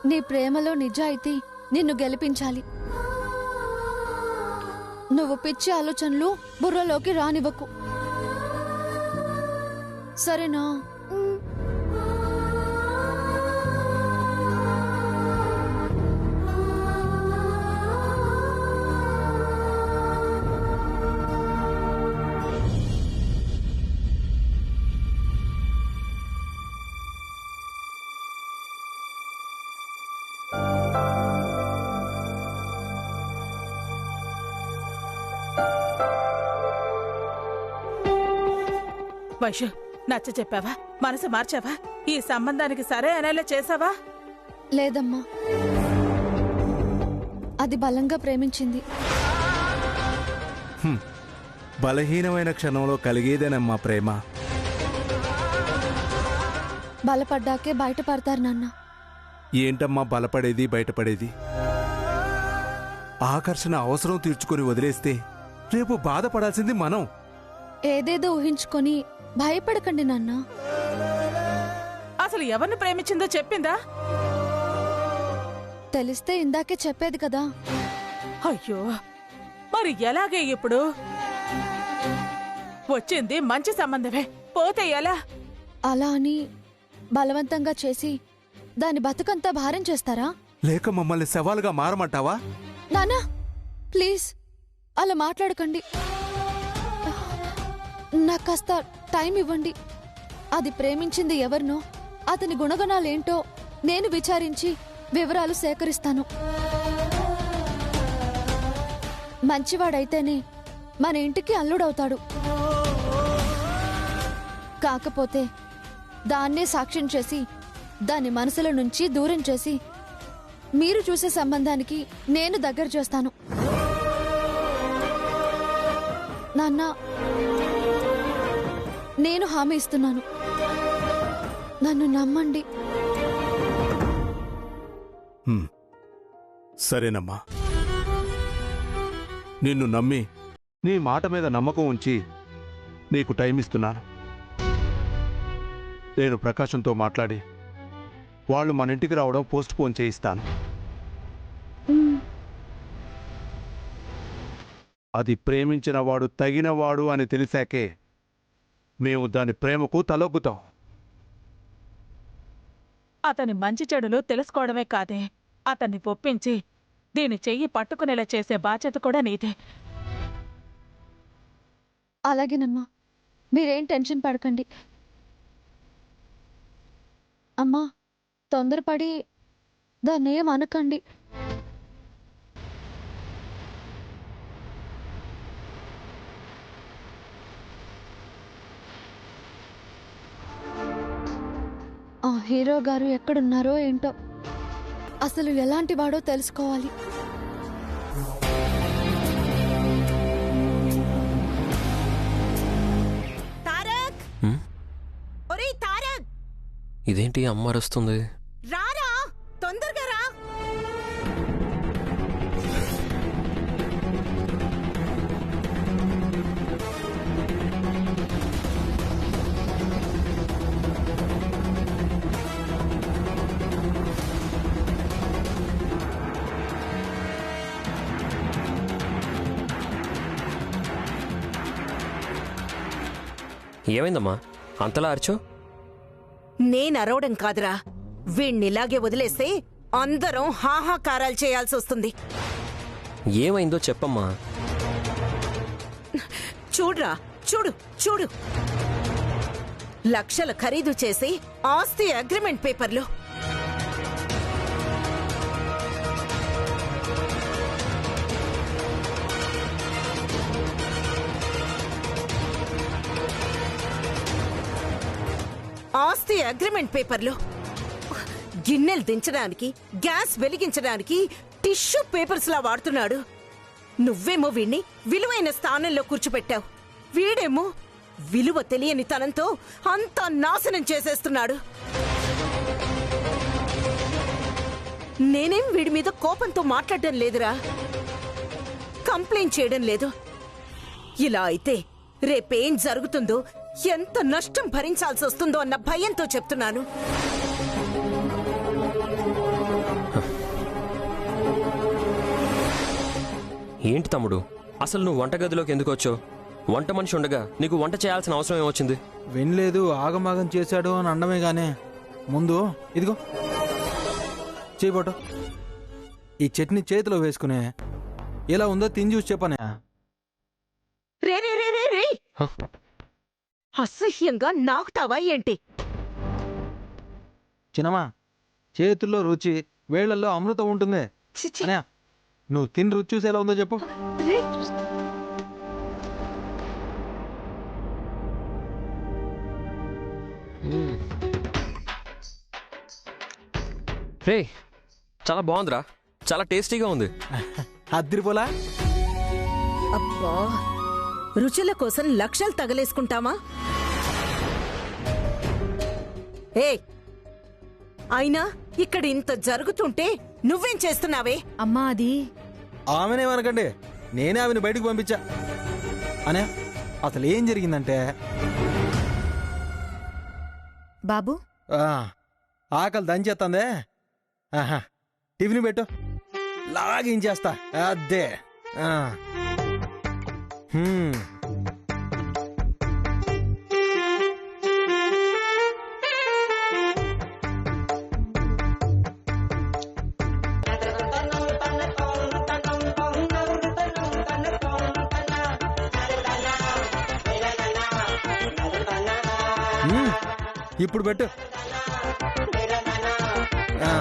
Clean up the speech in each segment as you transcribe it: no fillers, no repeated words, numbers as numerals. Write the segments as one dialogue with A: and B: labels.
A: నీ ప్రేమలో నిజాయితీ నిన్ను గెలిపించాలి. నువ్వు పిచ్చి ఆలోచనలు బుర్రలోకి రానివ్వకు, సరేనా?
B: వైషు, నచ్చ చెప్పావా? మనసు మార్చావా? ఈ సంబంధానికి సరే అనేలా చేసావా?
A: లేదమ్మా, అది బలంగా ప్రేమించింది.
C: బలహీనమైన క్షణంలో కలిగేదేనమ్మా ప్రేమ.
A: బలపడ్డాకే బయటపడతారు నాన్న.
C: ఏంటమ్మా బలపడేది బయటపడేది? ఆకర్షణ అవసరం తీర్చుకొని వదిలేస్తే రేపు బాధపడాల్సింది మనం.
A: ఏదేదో ఊహించుకొని భయపడకండి నాన్న.
B: అసలు ఎవరిని ప్రేమించిందో చెప్పిందా?
A: తెలిస్తే ఇందాకే చెప్పేది కదా.
B: అయ్యో, మరి ఎలాగే ఇప్పుడు? వచ్చింది మంచి సంబంధమే, పోతే ఎలా?
A: అలా అని బలవంతంగా చేసి దాని బతుకంతా భారం చేస్తారా?
C: లేక మమ్మల్ని సవాలుగా మారమంటావా?
A: నానా ప్లీజ్ అలా మాట్లాడకండి. నాకు కాస్త టైం ఇవ్వండి. అది ప్రేమించింది ఎవరినో, అతని గుణగణాలేంటో నేను విచారించి వివరాలు సేకరిస్తాను. మంచివాడైతేనే మన ఇంటికి అల్లుడవుతాడు. కాకపోతే దాన్నే సాక్ష్యం చేసి దాని మనసులో నుంచి దూరం చేసి మీరు చూసే సంబంధానికి నేను దగ్గర చేస్తాను. నాన్న, నేను హామీ ఇస్తున్నాను, నన్ను నమ్మండి.
C: సరేనమ్మా, నిన్ను నమ్మి నీ మాట మీద నమ్మకం ఉంచి నీకు టైం ఇస్తున్నాను. నేను ప్రకాశంతో మాట్లాడి వాళ్ళు మన ఇంటికి రావడం పోస్ట్ పోన్ చేయిస్తాను. అది ప్రేమించిన వాడు తగినవాడు అని తెలిసాకే మేము దాని ప్రేమకు తలొగ్గుతాం.
B: అతని మంచి చెడులు తెలుసుకోవడమే కాదే, అతన్ని ఒప్పించి దీని చెయ్యి పట్టుకునేలా చేసే బాధ్యత కూడా నీదే.
A: అలాగేనమ్మా, మీరేం టెన్షన్ పడకండి. అమ్మా, తొందరపడి దాన్ని ఏం అనకండి. ఆ హీరో గారు ఎక్కడున్నారో ఏంటో, అసలు ఎలాంటి వాడో తెలుసుకోవాలి.
D: ఇదేంటి అమ్మ అరుస్తుంది?
B: రారా, తొందరగా రా.
D: ఏమైందమ్మా అంతలా అరిచో?
E: నేనరవడం కాదురా, వీణ్ణిలాగే వదిలేస్తే అందరం హాహాకారాలు చేయాల్సి వస్తుంది.
D: ఏమైందో చెప్పమ్మా.
E: చూడ్రా, చూడు చూడు, లక్షల ఖరీదు చేసి ఆస్తి అగ్రిమెంట్ పేపర్లు. ఆస్తి అగ్రిమెంట్ పేపర్లు, గిన్నెలు దించడానికి, గ్యాస్ వెలిగించడానికి టిష్యూ పేపర్స్ లా వాడుతున్నాడు. నువ్వేమో వీణ్ణి విలువైన స్థానంలో కూర్చోపెట్టావు. వీడేమో విలువ తెలియని తనంతో అంతా నాశనం చేసేస్తున్నాడు. నేనేం వీడి మీద కోపంతో మాట్లాడడం లేదురా, కంప్లైంట్ చేయడం లేదు. ఇలా అయితే రేపేం జరుగుతుందో, ఎంత నష్టం భరించాల్సి వస్తుందో అన్న భయంతో చెప్తున్నాను.
D: ఏంటి తమ్ముడు, అసలు నువ్వు వంటగదిలోకి ఎందుకు వచ్చావు? వంట మనిషి ఉండగా నీకు వంట చేయాల్సిన అవసరం ఏమొచ్చింది?
F: వినలేదు, ఆగమాగం చేశాడు అని అండమే గానే ముందు ఇదిగో చేయబోట ఈ చట్నీ చేతిలో వేసుకునే ఎలా ఉందో తిని చూసి చెప్పనే.
E: రే రే రే రే రే
D: హ?
E: అసహ్యంగా నాకుతావా ఏంటి?
F: చిన్నమా, చేతుల్లో రుచి వేళ్లలో అమృతం ఉంటుంది.
E: చి, చి.
F: అనే నువ్వు తిని రుచి చూసి ఎలా ఉందో చెప్పు.
E: రే.
D: రే, చాలా బాగుందిరా, చాలా టేస్టీగా ఉంది.
F: అద్దరిపోలా.
E: అబ్బా, రుచుల కోసం లక్షలు తగలేసుకుంటామా? ఏ అయినా ఇక్కడ ఇంత జరుగుతుంటే నువ్వేం చేస్తున్నావే?
A: అమ్మా అది
F: ఆమెనేమనకండి, నేనే ఆమెను బయటకు పంపించా. అనే అసలు ఏం జరిగిందంటే
A: బాబు
F: ఆకలి దంచేస్తుందే. ఆహా, టిఫిన్ పెట్టు, లాగించేస్తా. అద్దే. ఆ. హ్మ్. ఇప్పుడు పెట్టు. ఆ.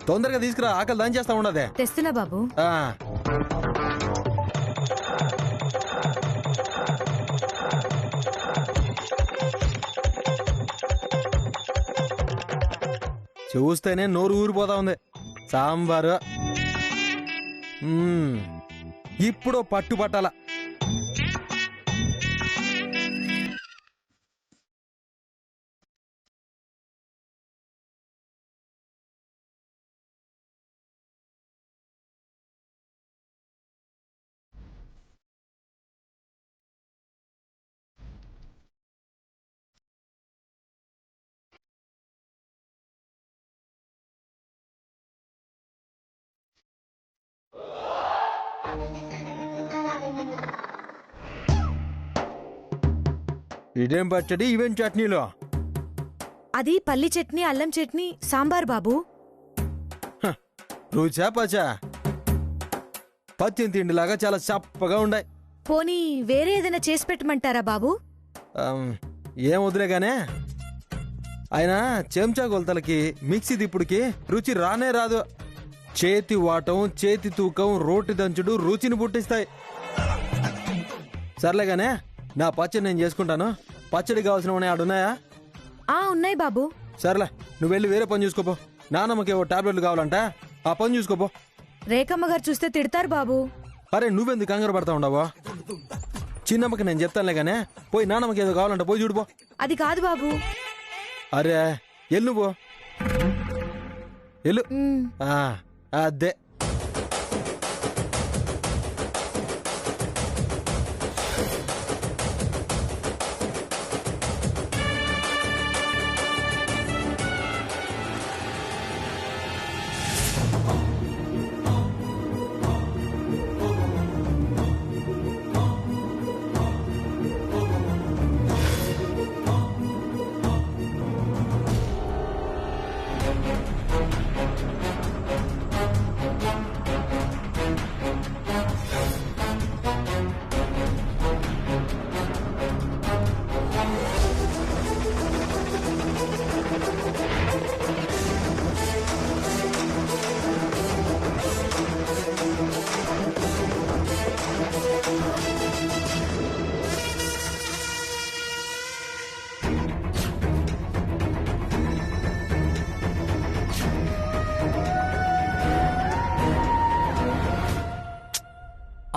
F: తొందరగా తీసుకురా, ఆకలి దాని చేస్తా ఉండదే.
A: తెస్తున్నా బాబు.
F: చూస్తేనే నోరు ఊరిపోతా ఉంది. సాంబారు ఇప్పుడు పట్టు పట్టాల. ఇదేం పచ్చడి, ఇవేం చట్నీలో?
A: అది పల్లి చట్నీ, అల్లం చట్నీ, సాంబార్ బాబు.
F: రుచా పచా? పచ్చిన తిండిలాగా చాలా చప్పగా ఉన్నాయి.
A: పోనీ వేరే ఏదైనా చేసి పెట్టమంటారా బాబు?
F: ఏం వదిలేగానే. అయినా చెంచా కొలతలకి మిక్సీ దిప్పుడికి రుచి రానే రాదు. చేతి వాటం, చేతి తూకం, రోటి దంచుడు రుచిని పుట్టిస్తాయి. సర్లేగానే, నా పచ్చడి నేను చేసుకుంటాను. పచ్చడి కావాల్సిన ఆడున్నాయా?
A: ఉన్నాయి బాబు.
F: సర్లే, నువ్వు వెళ్ళి వేరే పని చూసుకోపో. నానమ్మకి ఓ టాబ్లెట్లు కావాలంట, ఆ పని చూసుకోపో.
A: రేఖమ్మ గారు చూస్తే తిడతారు బాబు.
F: అరే నువ్వెందుకు కంగారు పడతా ఉండవా? చిన్నమ్మకి నేను చెప్తానులే గానే, పోయి నానమ్మకి ఏదో కావాలంట పోయి చూడుపో.
A: అది కాదు బాబు.
F: అరే ఎల్లు పో, ఎల్లు. అదే.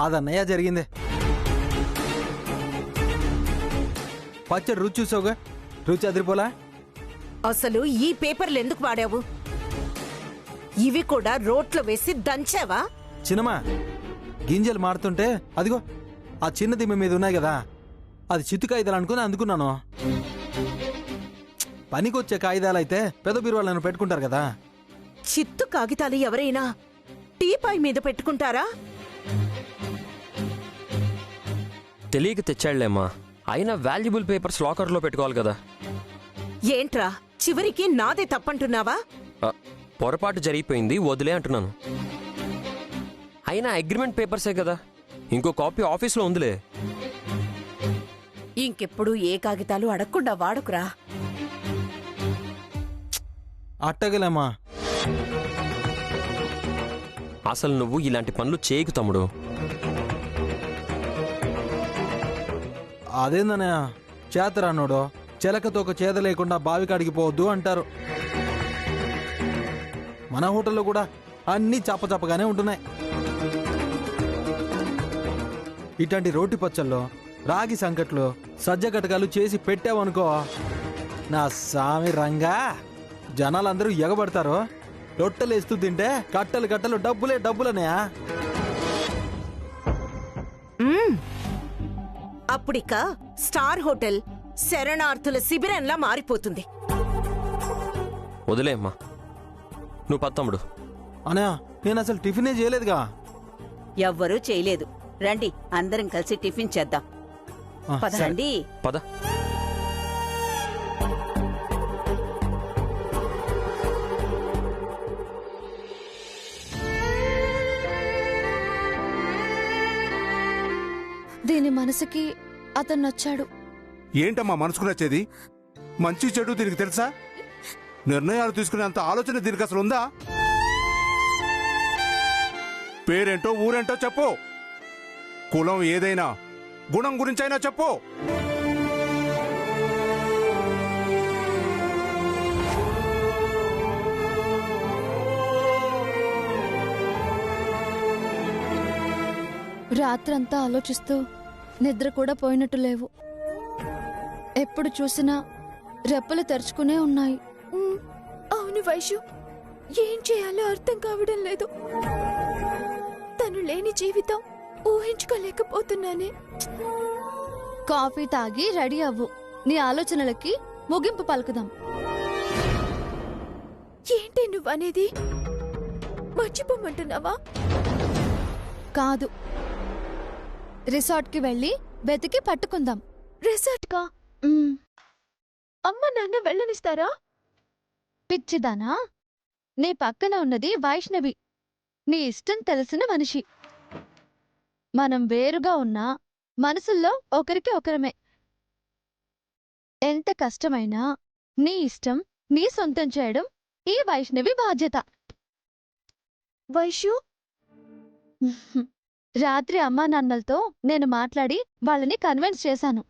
F: అదన్నయ్య జరిగింది. పచ్చడి రుచి చూసావుగా, రుచి అదిరిపోలా.
E: అసలు ఈ పేపర్లు ఎందుకు వాడావు? ఇవి కూడా రోట్లో వేసి దంచావా?
F: చిన్నమా, గింజలు మారుతుంటే అదిగో ఆ చిన్న దిమ్మ మీద ఉన్నాయి కదా, అది చిత్తు కాగితాలు అనుకుని అందుకున్నాను. పనికొచ్చే కాగితాలు అయితే పెద్ద బీరువాళ్ళను పెట్టుకుంటారు కదా.
E: చిత్తు కాగితాలు ఎవరైనా టీపాయ్ మీద పెట్టుకుంటారా?
D: తెలియక తెచ్చాడులేమ్మా. అయినా వాల్యుబుల్ పేపర్స్ లాకర్లో పెట్టుకోవాలి కదా.
E: ఏంట్రా చివరికి నాదే తప్పంటున్నావా?
D: పొరపాటు జరిగిపోయింది, వదిలే అంటున్నాను. అయినా అగ్రిమెంట్ పేపర్సే కదా, ఇంకో కాపీ ఆఫీస్లో ఉందిలే.
G: ఇంకెప్పుడు ఏ కాగితాలు అడగకుండా వాడుకురా.
F: అట్టగలేమ్మా.
D: అసలు నువ్వు ఇలాంటి పనులు చేయకు తమ్ముడు.
F: అదేందన్నయ్య, చేతరానోడు చిలకతో ఒక చేత లేకుండా బావికాడికి పోవద్దు అంటారు. మన హోటల్లో కూడా అన్నీ చప్పచప్పగానే ఉంటున్నాయి. ఇట్లాంటి రోటి పచ్చళ్ళు, రాగి సంకట్లు, సజ్జ కటకాలు చేసి పెట్టావనుకో, నా సామి రంగా జనాలందరూ ఎగబడతారు. రొట్టెలేస్తూ తింటే కట్టలు కట్టలు డబ్బులే డబ్బులనయా.
E: అప్పుడిక స్టార్ హోటల్ శరణార్థుల శిబిరంలా మారిపోతుంది.
D: వదిలేమ్మా, నువ్వు పద తమ్ముడు.
F: అనయా, నేను అసలు టిఫినే చేయలేదుగా.
G: ఎవ్వరూ చేయలేదు. రండి అందరం కలిసి టిఫిన్ చేద్దాం.
F: ఆ, సరే.
G: పదండి.
D: పద.
A: దీని మనసుకి అతను నచ్చాడు.
C: ఏంటమ్మా మనసుకు నచ్చేది? మంచి చెడు దీనికి తెలుసా? నిర్ణయాలు తీసుకునేంత ఆలోచన దీనికి అసలు ఉందా? పేరేంటో ఊరేంటో చెప్పు. కులం ఏదైనా, గుణం గురించైనా చెప్పు.
A: రాత్రంతా ఆలోచిస్తూ నిద్ర కూడా పోయినట్టు లేవు. ఎప్పుడు చూసినా రెప్పలు తెరుచుకునే ఉన్నాయి.
H: అవును వైషు, ఏం చేయాలో అర్థం కావడం లేదు. తను లేని జీవితం ఊహించుకోలేకపోతున్నానే.
A: కాఫీ తాగి రెడీ అవ్వు. నీ ఆలోచనలకి ముగింపు పలుకుదాం.
H: ఏంటి నువ్వనేది? మర్చిపోమంటున్నావా?
A: కాదు, రిసార్ట్కి వెళ్ళి వెతికి పట్టుకుందాం.
H: రిసార్ట్ కా? అమ్మ నాన్న వెళ్ళనిస్తారా?
A: పిచ్చిదానా, నీ పక్కన ఉన్నది వైష్ణవి, నీ ఇష్టం తెలిసిన మనిషి. మనం వేరుగా ఉన్నా మనసుల్లో ఒకరికి ఒకరమే. ఎంత కష్టమైనా నీ ఇష్టం నీ సొంతం చేయడం ఈ వైష్ణవి బాధ్యత.
H: వైషు,
A: రాత్రి అమ్మా నాన్నలతో నేను మాట్లాడి వాళ్ళని కన్విన్స్ చేశాను.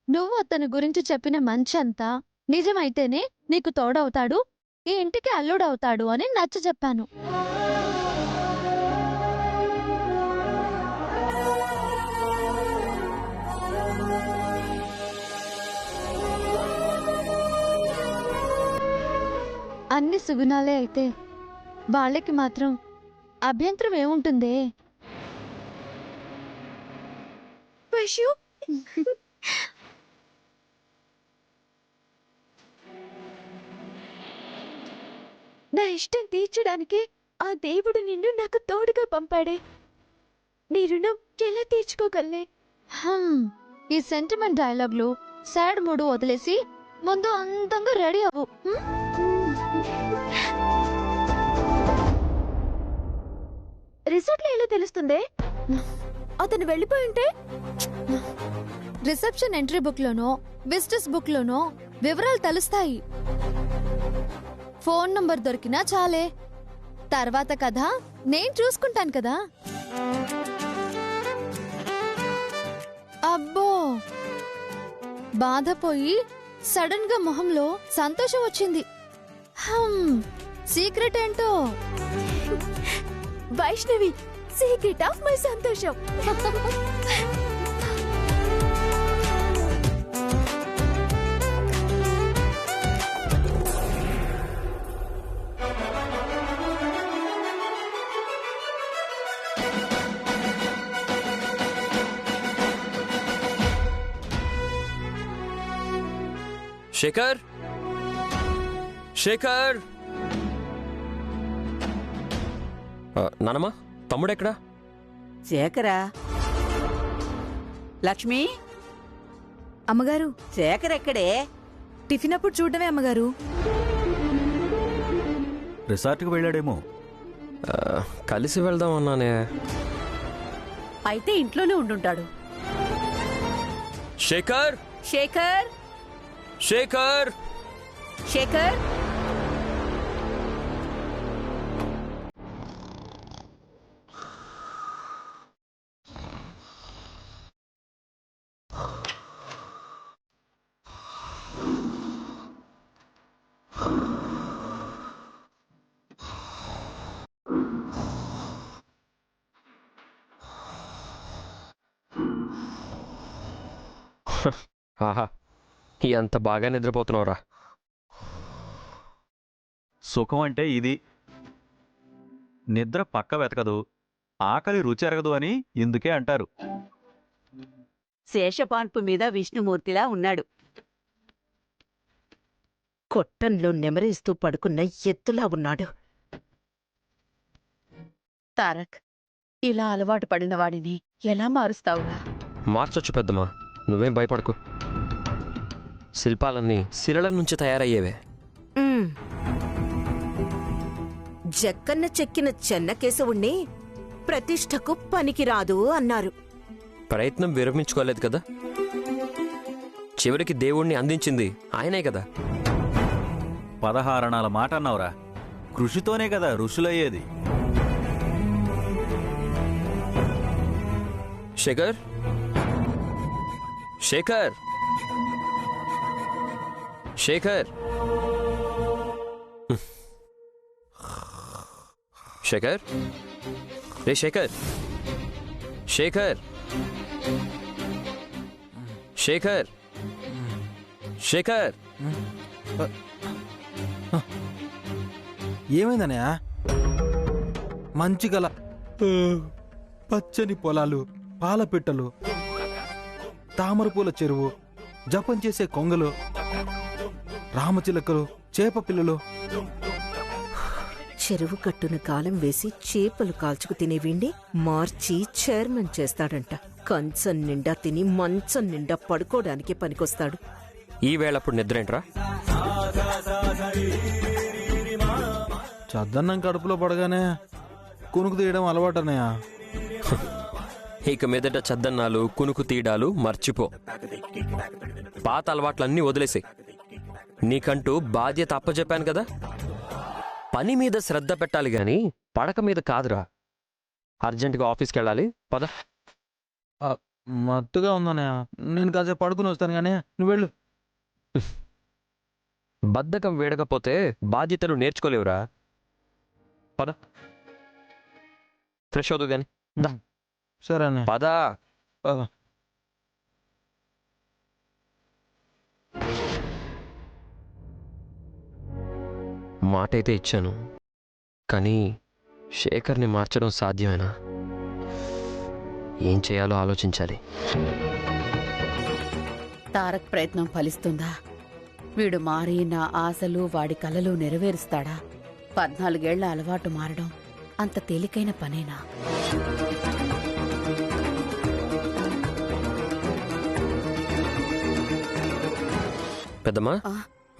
A: నువ్వు అతని గురించి చెప్పిన మంచంతా నిజమైతేనే నీకు తోడవుతాడు, ఈ ఇంటికి అల్లుడవుతాడు అని నచ్చజెప్పాను. అన్ని సుగుణాలే అయితే వాళ్ళకి మాత్రం అభ్యంతరం ఏముంటుందే?
H: వైషు, నా ఇష్టం తీర్చడానికి ఆ దేవుడు నిన్ను నాకు తోడుగా పంపాడే. నీ రుణం ఎలా తీర్చుకోగలనే?
A: ఈ సెంటిమెంట్ డైలాగ్లు, సాడ్ మూడు వదిలేసి ముందు అందంగా రెడీ అవ్వు.
H: రిసార్ట్ లో ఎలా తెలుస్తుందే? అతను వెళ్ళిపోయి ఉంటే?
A: రిసెప్షన్ ఎంట్రీ బుక్ లోనో విజిటర్స్ బుక్ లోనో వివరాలు తెలుస్తాయి. ఫోన్ నంబర్ దొరికినా చాలే. తర్వాత కథ నేను చూసుకుంటాను కదా. అబ్బో, బాధపోయి సడన్ గా మొహంలో సంతోషం వచ్చింది. సీక్రెట్ ఏంటో?
H: వైష్ణవి, సీక్రెట్ ఆఫ్ మై సంతోషం.
D: శేఖర్ శేఖర్ నానమ్మా తమ్ముడెక్కడా?
G: శేఖరా? లక్ష్మి,
A: అమ్మగారు,
G: శేఖర్ ఎక్కడే?
A: టిఫిన్ అప్పుడు చూడమే అమ్మగారు.
I: రిసార్ట్కి వెళ్ళాడేమో.
D: కలిసి వెళ్దాం అన్నానే.
G: అయితే ఇంట్లోనే ఉండుంటాడు.
D: శేఖర్
G: శేఖర్,
D: శేఖర్
G: శేఖర్,
D: ఆహా, ఎంత బాగా నిద్రపోతున్నావురా.
I: సుఖం అంటే ఇది. నిద్ర పక్క వెతకదు, ఆకలి రుచి ఎరగదు అని ఇందుకే అంటారు.
G: శేషపాన్పు మీద విష్ణుమూర్తిలా ఉన్నాడు. కొట్టంలో నెమరేస్తూ పడుకున్న ఎత్తులా ఉన్నాడు.
J: తారక్, ఇలా అలవాటు పడిన వాడిని ఎలా మారుస్తావురా?
D: మార్చొచ్చు పెద్దమ్మా, నువ్వేం భయపడకు. శిల్పాలన్నీ శిలల నుంచి తయారయ్యేవే.
E: జక్కన్న చెక్కిన చెన్నకేశవుణ్ణి ప్రతిష్టకు పనికిరాదు అన్నారు.
D: ప్రయత్నం విరమించుకోలేదు కదా. చివరికి దేవుణ్ణి అందించింది ఆయనే కదా.
I: 16 అణాల మాట అన్నావురా. కృషితోనే కదా ఋషులయ్యేది.
D: శేఖర్ శేఖర్ శేఖర్ శేఖర్ రే శేఖర్ శేఖర్ శేఖర్ శేఖర్
F: ఏమైందనయా? మంచి గల పచ్చని పొలాలు, పాలపిట్టలు, తామరపూల చెరువు, జపం చేసే కొంగలు, రామచిలకలు, చేప పిల్లలు.
E: చెరువు కట్టున కాలం వేసి చేపలు కాల్చుకు తినేవిండి మార్చి చైర్మన్ చేస్తాడంట. కంచం నిండా తిని మంచం నిండా పడుకోవడానికి పనికొస్తాడు.
D: ఈ వేళప్పుడు నిద్రేంట్రా?
F: చద్దన్నం కడుపులో పడగానే కునుకు తీయడం అలవాటనయా.
D: ఇక మీదట చద్దన్నాలు, కునుకు తీయడాలు మర్చిపో. పాత అలవాట్లన్నీ వదిలేసి నీకంటూ బాధ్యత అప్పచెప్పాను కదా. పని మీద శ్రద్ధ పెట్టాలి గాని పడక మీద కాదురా. అర్జెంటుగా ఆఫీస్కి వెళ్ళాలి, పద.
F: మత్తుగా ఉందనయా, నేను కాసేపు పడుకుని వస్తాను గానీ నువ్వు వెళ్ళు.
D: బద్ధకం వేడకపోతే బాధ్యతలు నేర్చుకోలేవురా. పద, ఫ్రెష్ అవుదు గాని.
F: సరే అన్నయ్య.
D: పదా. మాటైతే ఇచ్చాను, కానీ శేఖర్ని మార్చడం సాధ్యమేనా? ఏం చేయాలో ఆలోచించాలి.
J: తారక్ ప్రయత్నం ఫలిస్తుందా? వీడు మారి నా ఆశలు, వాడి కలలు నెరవేరుస్తాడా? 14 ఏళ్ల అలవాటు మారడం అంత తేలికైన పనేనా?
D: పెద్దమ్మా,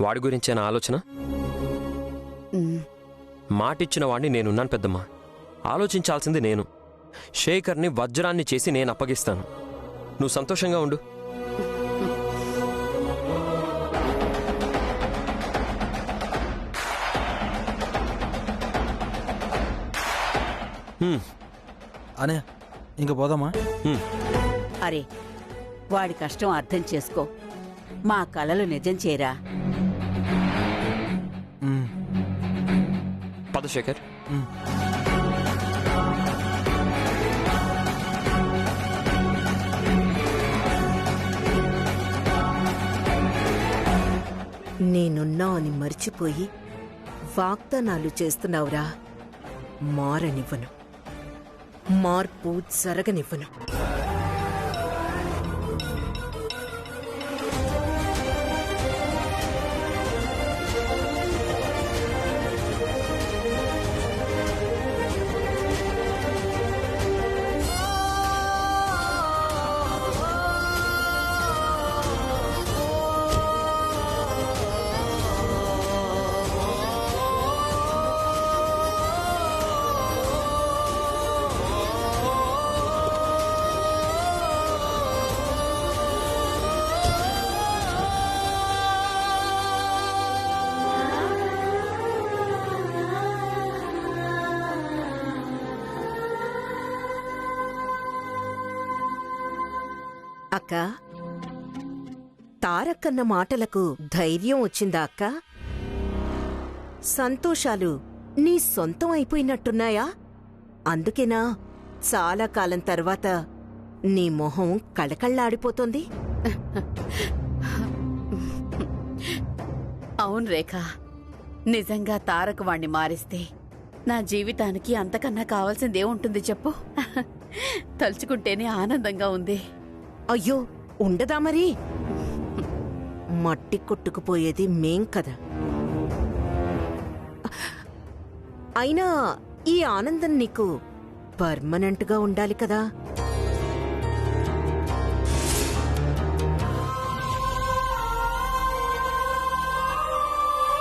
D: వాడి గురించి నా ఆలోచన. మాటిచ్చిన వాడిని నేనున్నాను పెద్దమ్మా. ఆలోచించాల్సింది నేను. శేఖర్ని వజ్రాన్ని చేసి నేను అప్పగిస్తాను. నువ్వు సంతోషంగా ఉండు.
F: అనే ఇంక పోదామా?
G: అరే, వాడి కష్టం అర్థం చేసుకో. మా కలలు నిజం చేరా.
D: పద శేఖర్.
E: నేనున్నా అని మర్చిపోయి వాగ్దానాలు చేస్తున్నావురా. మారనివ్వను, మార్పు జరగనివ్వను. అక్క, తారక్కన్న మాటలకు ధైర్యం వచ్చిందా అక్క? సంతోషాలు నీ సొంతం అయిపోయినట్టున్నాయా? అందుకేనా చాలా కాలం తర్వాత నీ మొహం కళకళ్ళాడిపోతోంది?
J: అవును రేఖ, నిజంగా తారక వాణ్ణి మారిస్తే నా జీవితానికి అంతకన్నా కావాల్సిందేముంటుంది చెప్పు? తలుచుకుంటేనే ఆనందంగా ఉంది.
E: అయ్యో, ఉండదా మరి? మట్టి కొట్టుకుపోయేది మేం కదా. అయినా ఈ ఆనందం నీకు పర్మనెంట్గా ఉండాలి కదా.